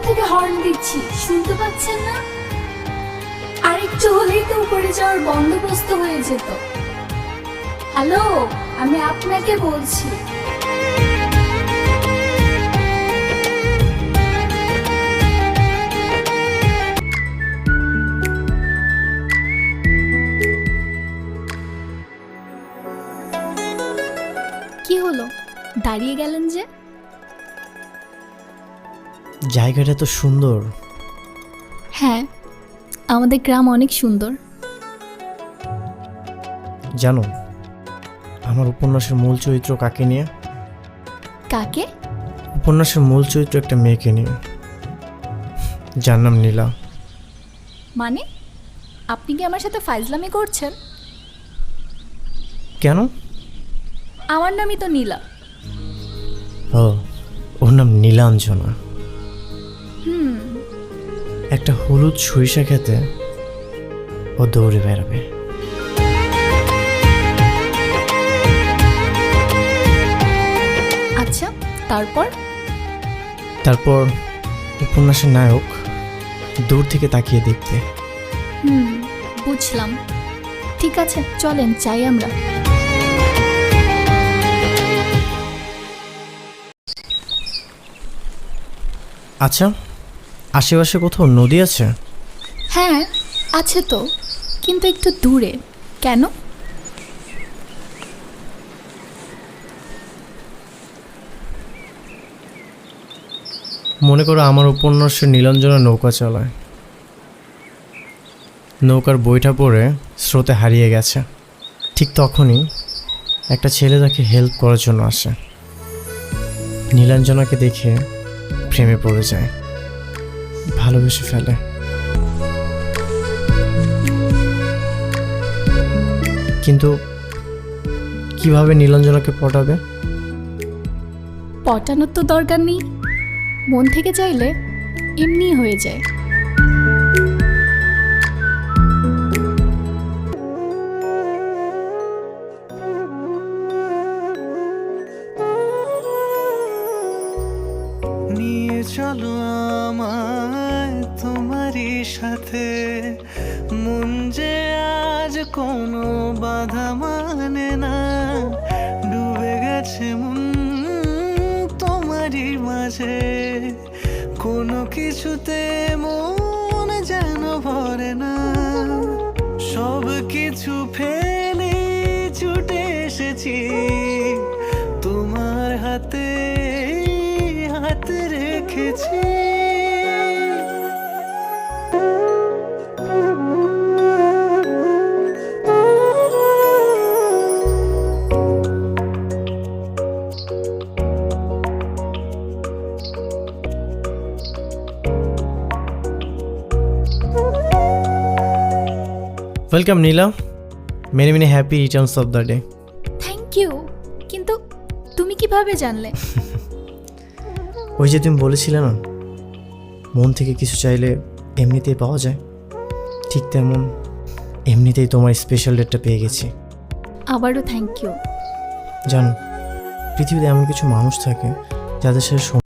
থেকে হর্ন দিচ্ছি, শুনতে পাচ্ছেন না? আরেকটু হলেই তো উপরে যাওয়ার বন্দোবস্ত হয়ে যেত। হ্যালো, আমি আপনাকে বলছি। কি হলো, দাঁড়িয়ে গেলেন যে? জায়গাটা তো সুন্দর। হ্যাঁ, আমাদের গ্রাম অনেক সুন্দর। জানো, আমার উপন্যাসের মূল চরিত্র কাকে নিয়ে? কাকে? উপন্যাসের মূল চরিত্র একটা মেয়েকে নিয়ে, যার নাম নীলা। মানে আপনি কি আমার সাথে ফাইজলামি করছেন? কেন? আমার নামই তো নীলা। ও, ওর নাম নীলাঞ্জনা। হুম, একটা হলুদ সরিষা খেতে ও দৌড়ে বেড়াবে। আচ্ছা, তারপর? তারপর উপন্যাসের নায়ক দূর থেকে তাকিয়ে দেখতে। হুম, বুঝলাম। ঠিক আছে, চলেন যাই আমরা। আচ্ছা, আশেপাশে কোথাও নদী আছে? হ্যাঁ, আছে তো, কিন্তু একটু দূরে। কেন? মনে করো আমার উপন্যাসের নীলাঞ্জনা নৌকা চালায়। নৌকার বইটা পড়ে স্রোতে হারিয়ে গেছে। ঠিক তখনই একটা ছেলে তাকে হেল্প করার জন্য আসে। নীলাঞ্জনাকে দেখে প্রেমে পড়ে যায়, ভালোবেসে ফেলে। কিন্তু কিভাবে নীলাঞ্জনাকে পটাবে? পটানোর তো দরকার নেই, মন থেকে চাইলে এমনি হয়ে যায়। নিয়ে চলো আমায় তোমারই সাথে, মন যে আজ কোনো বাধা মানে না, ডুবে গেছে মন তোমারই মাঝে, কোনো কিছুতে মন যেন ভরে না, সব কিছু ফেলে ছুটে এসেছি তোমার হাতে হাত রেখেছি। Welcome Nila, many many happy returns of the day. Thank you, কিন্তু তুমি কিভাবে জানলে? ওই যে তুমি বলেছিলে না, মন থেকে কিছু চাইলে এমনিতেই পাওয়া যায়, ঠিক তেমন এমনিতেই তোমার স্পেশাল ডেটটা পেয়ে গেছি। আবারও থ্যাংক ইউ। জানো, পৃথিবীতে এমন কিছু মানুষ থাকে যাদের সাথে